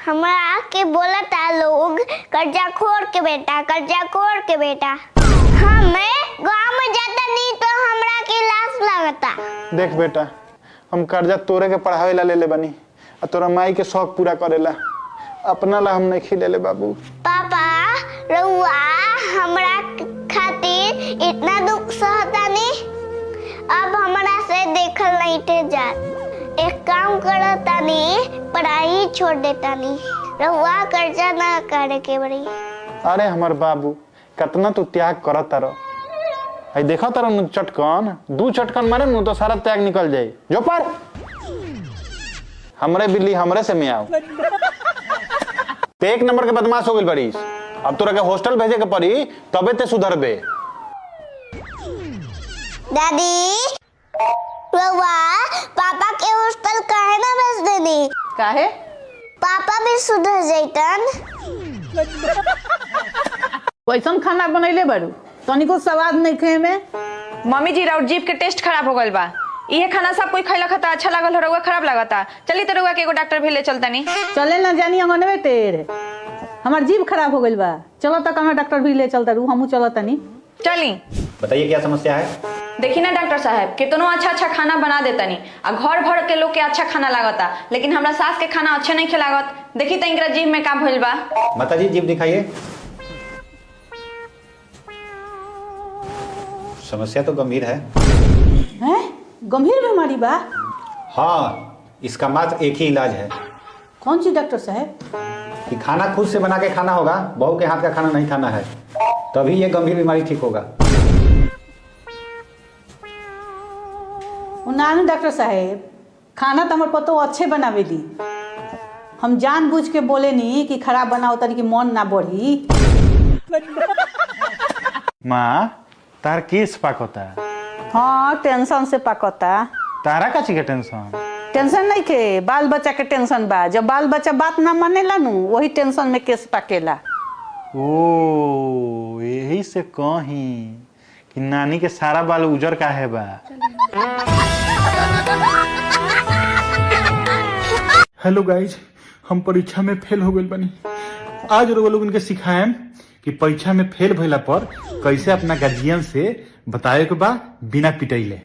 हमरा के बोलता लोग कर्जा खोर के बेटा, कर्जा खोर के बेटा। हमें गांव में जाता नहीं तो हमरा के लाश लगता। देख बेटा, हम कर्जा तोरे के पढ़ावे ला ले बनी और तोरा माई के शौक पूरा करेला, अपना ला हम नहीं खिले ले बाबू। पापा रउआ हमरा खातिर इतना दुख सहता नहीं, अब हमरा से देखल नहीं थे जात। एक काम करता नहीं, पढ़ाई छोड़ देता नहीं, रउआ कर्जा ना करे के बड़ी। अरे हमार बाबू कितना तू त्याग करत तारो, आई देखा तारो नु चटकन, 2 चटकन मारे नु तो सारा त्याग निकल जाए। जो पर हमरे बिल्ली हमरे से में आओ। ते 1 नंबर के बदमाश हो गइल बड़ीस, अब तोरा के हॉस्टल भेजे के पड़ी तबे ते सुधरबे। दादी रउआ पापा के हॉस्टल काहे ना भेज देनी? काहे? पापा भी सुधर जैतन। वैसन खाना बनैले बारू, तनिको स्वाद नहीं खे में। मम्मी जी राउर जीभ के टेस्ट खराब हो गइल बा। इहे खाना सब कोई खैला खता अच्छा लागल हो, रउआ खराब लागता। चली तो रउआ के एगो डॉक्टर भी ले चलतनी। चले ना जानी अंगनवे टेर, हमार जीभ खराब हो गइल बा। चलो तक हमें डॉक्टर भी ले चलता रू, हमहू चलो तनी। चली। बताइए क्या समस्या है? देखी ना डॉक्टर साहब, कितनो अच्छा अच्छा खाना बना देतनी आ घर भर के लोग के अच्छा खाना लागता, लेकिन हमरा सास के खाना अच्छे नहीं खिलागत। देखी तो इनका जीभ में का भइल बा। माता जी जीभ दिखाइए। समस्या तो गंभीर है। हैं? गंभीर बीमारी बा? हाँ, इसका मात्र एक ही इलाज है। कौन सी डॉक्टर साहब? कि खाना खुद से बना के खाना होगा, बहू के हाथ का खाना नहीं खाना है, तभी ये गंभीर बीमारी ठीक होगा। नानू डॉक्टर साहब, खाना तो हमारे पतो अच्छे बनावेली, हम जानबूझ के बोले नहीं कि खराब बनाओ तनी कि मन ना बढ़ी। माँ तार केस पाकता। हाँ, टेंशन से पकता। तारा का चीज टेंशन? टेंशन नहीं के, बाल बच्चा के टेंशन बा। जब बाल बच्चा बात ना मानेला नु, वही टेंशन में केस पाकेला। ओ यही से कहीं कि नानी के सारा बाल उजर का है बा। हेलो गाइज, हम परीक्षा में फेल हो गए बनी। आज लोग इनके सिखाएं कि परीक्षा में फेल भइला पर कैसे अपना गार्जियन से बताए के बा बिना पिटैले।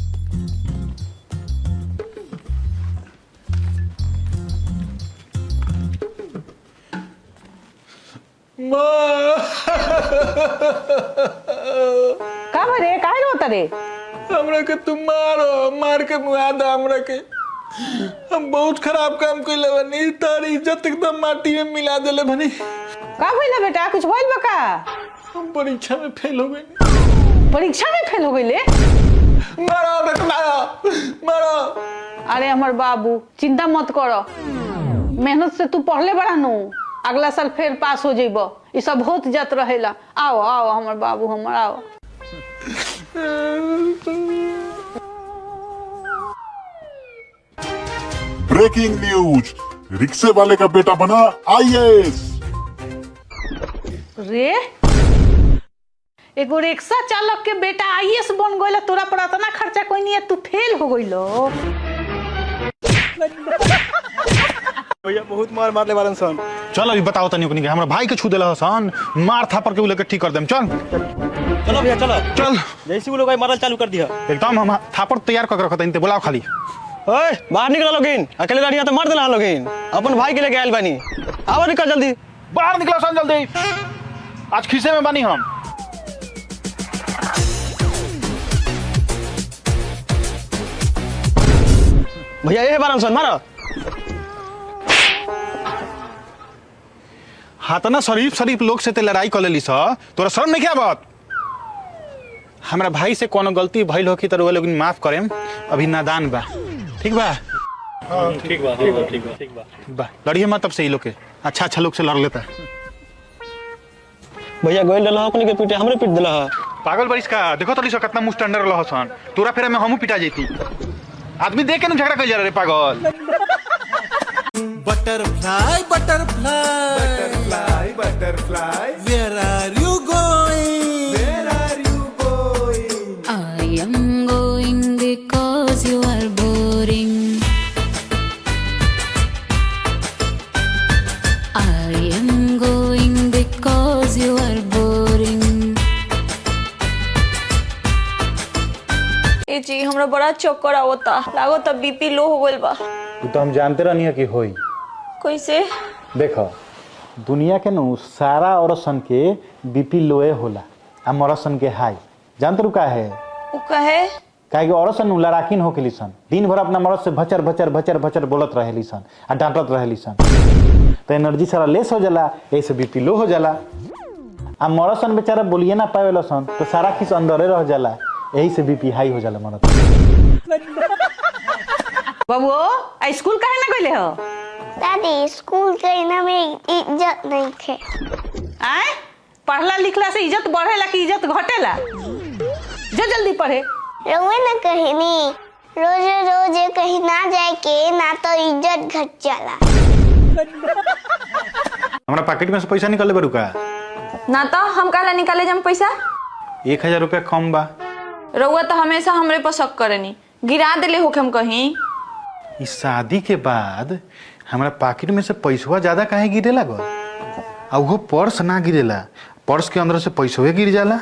का रे, काहे रोता रे? हमरा के तुम मारो, मार के मुआ दो हमरा के। हम बहुत खराब काम कइले बनी, तारी इज्जत एकदम माटी में मिला देले बनी। का भइला बेटा, कुछ भइल बा का? हम परीक्षा में फेल हो गए। परीक्षा में फेल हो गइले? मारो रे, मारो मारो। अरे हमर बाबू चिंता मत करो, मेहनत से तू पढ़ले बड़ा नु, अगला साल फिर पास हो जाइबो। ये सब होत जात रहेला। आओ आओ हमर बाबू, हमर आओ। ब्रेकिंग न्यूज, रिक्शे वाले का बेटा बना आईएएस। रे एगो रिक्शा चालक के बेटा आईएएस बन गइला, तोरा पर इतना खर्चा कोई नहीं है, तू फेल हो गइलो। भैया बहुत मार मारले बारन सन। चल अभी बताओ तनी ओकनी के हमरा भाई के छू देला सन, मार थापर के उ लेके ठीक कर देम। चल चलो भैया चलो। चल जैसे वो लोग मारल चालू कर दिया। एकदम हम थापर तैयार कर रखत इनते, बुलाओ खाली। ओए बाहर निकल लोगिन, अकेले गाड़ी तो मार देला लोगिन। अपन भाई के लेके आइल बानी, आओ निकल जल्दी। बाहर निकलो सन जल्दी, आज खीसे में बानी हम। भैया ये बारन सन, मारो। हातना शरीफ शरीफ लोग से ते लड़ाई कर लेली सा, तोरा शर्म नहीं क्या बात? हमरा भाई से कोनो गलती भइल हो कि तो लोग माफ करेम, अभी नादान बा। ठीक बा? हां ठीक बा, ठीक बा, ठीक बा, ठीक बा। बा लड़िए मत तब से ही लोग के, अच्छा अच्छा लोग से लड़ लेता। भैया गोइल डला अपने के पीटे हमरे पीट देला। पागल बरिस का, देखो तो कितना मुंह स्टैंडर रहा सन, तोरा फेरा में हमहू पिटा जैती। आदमी देख के न झगड़ा कर जा रे पागल। Butterfly, butterfly, butterfly, butterfly. Where are you going? Where are you going? I am going because you are boring. हमरा बड़ा चक्कर आवता, लागता बीपी लो हो गइल बा। तू तो हम जानते रहनी है कि होई। कैसे? देखो दुनिया के नु सारा औरसन के बीपी लोए होला आ मरसन के हाई। जानते रू का है? उ कहे काहे कि औरसन नु लड़ाकिन होके लिसन, दिन भर अपना मरद से भचर भचर भचर भचर बोलत रहे लिसन आ डांटत रहे लिसन, तो एनर्जी सारा लेस हो जाला, ऐसे बीपी लो हो जाला। आ मरसन बेचारा बोलिए ना पावे लसन तो सारा किस अंदरे रह जाला, यही से बीपी हाई हो जाला मरद। बाबू स्कूल काहे ना गइले हो? दादी स्कूल कहना में इज्जत नहीं थे। आए पढ़ला लिखला से इज्जत बढ़ेला कि इज्जत घटेला? जो जल्दी पढ़े। रउए न कहनी रोज रोज कहीं ना जाए के ना तो इज्जत घट जाला। हमारा पॉकेट में से पैसा निकले बरू का? ना तो हम काला निकाले जम पैसा। 1000 रुपया कम बा। रउआ तो हमेशा हमरे पर शक करेनी, गिरा देले होके हम कहीं। इस शादी के बाद हमारा पॉकेट में से पैसवा ज्यादा काहे गिरे लागल? और वो पर्स ना गिरेला, पर्स के अंदर से पैसवे गिर जाला।